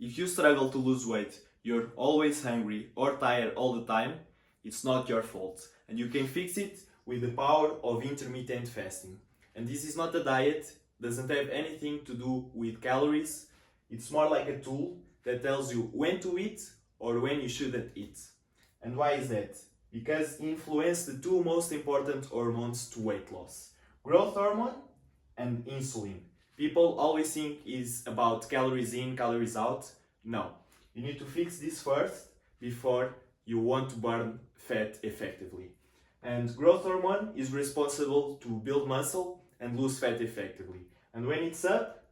If you struggle to lose weight, you're always hungry or tired all the time, it's not your fault. And you can fix it with the power of intermittent fasting. And this is not a diet, doesn't have anything to do with calories. It's more like a tool that tells you when to eat or when you shouldn't eat. And why is that? Because it influences the two most important hormones to weight loss: growth hormone and insulin. People always think is about calories in, calories out. No, you need to fix this first before you want to burn fat effectively. And growth hormone is responsible to build muscle and lose fat effectively. And when it's up,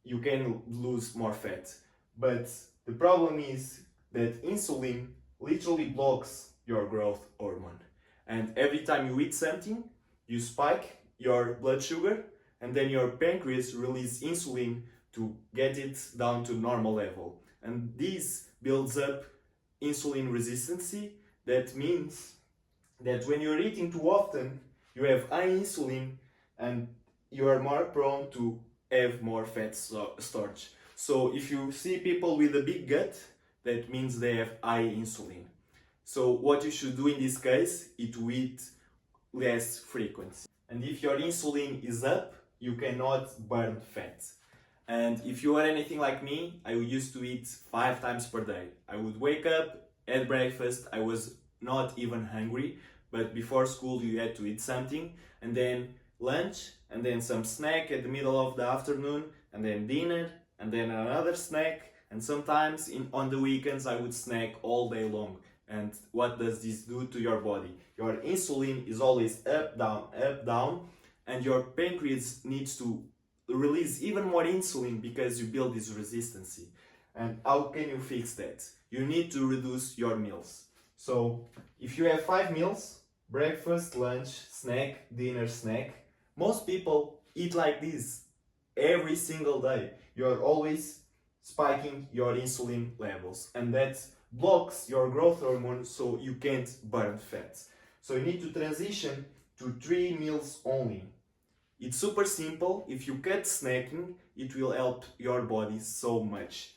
you can lose more fat. But the problem is that insulin literally blocks your growth hormone. And every time you eat something, you spike your blood sugar, and then your pancreas releases insulin to get it down to normal level. And this builds up insulin resistance. That means that when you're eating too often, you have high insulin and you are more prone to have more fat storage. So if you see people with a big gut, that means they have high insulin. So what you should do in this case is to eat less frequency. And if your insulin is up, you cannot burn fat. And if you are anything like me, I used to eat 5 times per day. I would wake up, at breakfast, I was not even hungry, but before school you had to eat something, and then lunch, and then some snack at the middle of the afternoon, and then dinner, and then another snack, and sometimes on the weekends I would snack all day long. And what does this do to your body? Your insulin is always up, down, and your pancreas needs to release even more insulin because you build this resistance. And how can you fix that? You need to reduce your meals. So if you have 5 meals, breakfast, lunch, snack, dinner, snack, most people eat like this every single day. You're always spiking your insulin levels, and that blocks your growth hormone, so you can't burn fat. So you need to transition to 3 meals only. It's super simple. If you cut snacking, it will help your body so much.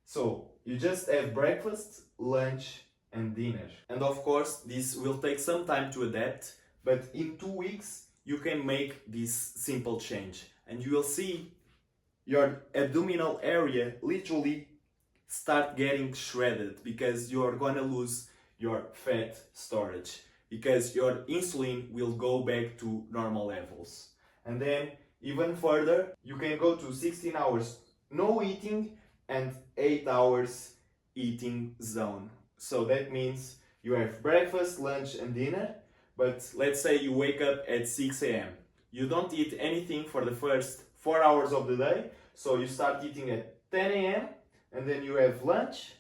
So you just have breakfast, lunch, and dinner. And of course, this will take some time to adapt, but in 2 weeks, you can make this simple change. And you will see your abdominal area literally start getting shredded because you are gonna lose your fat storage, because your insulin will go back to normal levels. And then even further, you can go to 16 hours no eating and 8 hours eating zone. So that means you have breakfast, lunch, and dinner, but let's say you wake up at 6 a.m. You don't eat anything for the first 4 hours of the day, so you start eating at 10 a.m. and then you have lunch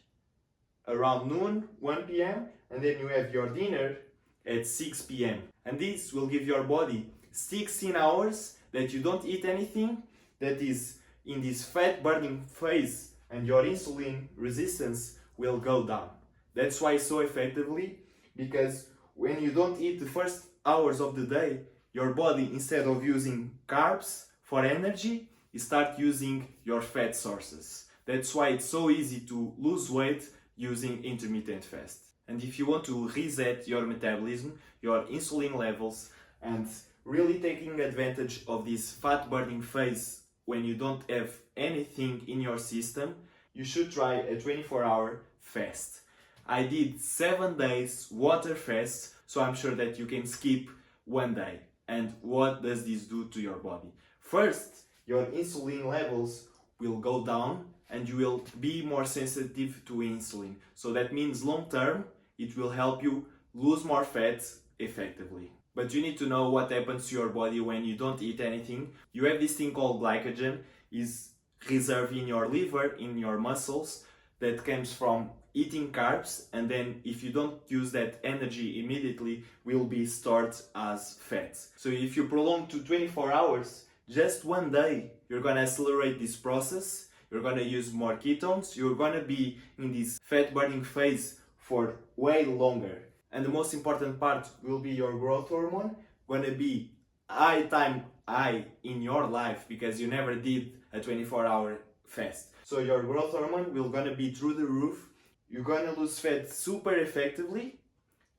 around noon, 1 p.m., and then you have your dinner at 6 p.m. And this will give your body 16 hours that you don't eat anything, that is in this fat burning phase, and your insulin resistance will go down. That's why so effectively, because when you don't eat the first hours of the day, your body, instead of using carbs for energy, you start using your fat sources. That's why it's so easy to lose weight using intermittent fast. And if you want to reset your metabolism, your insulin levels, and really taking advantage of this fat burning phase when you don't have anything in your system, you should try a 24-hour fast. I did 7 days water fast, so I'm sure that you can skip 1 day. And what does this do to your body? First, your insulin levels will go down and you will be more sensitive to insulin. So that means long term, it will help you lose more fat effectively. But you need to know what happens to your body when you don't eat anything. You have this thing called glycogen, is reserved in your liver, in your muscles, that comes from eating carbs, and then if you don't use that energy immediately, will be stored as fat. So if you prolong to 24 hours, just 1 day, you're gonna accelerate this process, you're gonna use more ketones, you're gonna be in this fat burning phase for way longer. And the most important part will be your growth hormone, gonna be high in your life, because you never did a 24-hour fast. So your growth hormone will gonna be through the roof. You're gonna lose fat super effectively,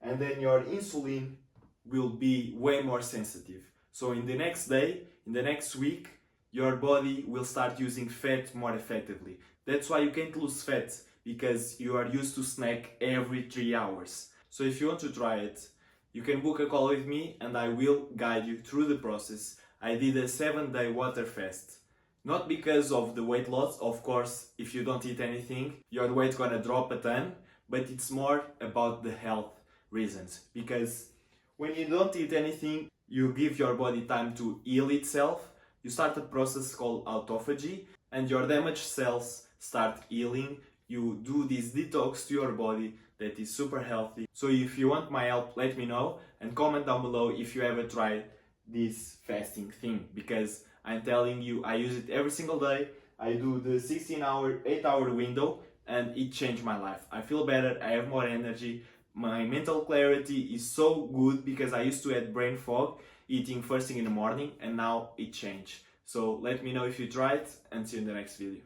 and then your insulin will be way more sensitive. So in the next day, in the next week, your body will start using fat more effectively. That's why you can't lose fat, because you are used to snack every 3 hours. So if you want to try it, you can book a call with me and I will guide you through the process. I did a 7-day water fast. Not because of the weight loss, of course, if you don't eat anything, your weight's gonna drop a ton, but it's more about the health reasons. Because when you don't eat anything, you give your body time to heal itself. You start a process called autophagy, and your damaged cells start healing. You do this detox to your body that is super healthy. So if you want my help, let me know and comment down below if you ever tried this fasting thing, because I'm telling you, I use it every single day. I do the 16-hour, 8-hour window, and it changed my life. I feel better, I have more energy, my mental clarity is so good, because I used to have brain fog eating first thing in the morning, and now it changed. So let me know if you tried, and see you in the next video.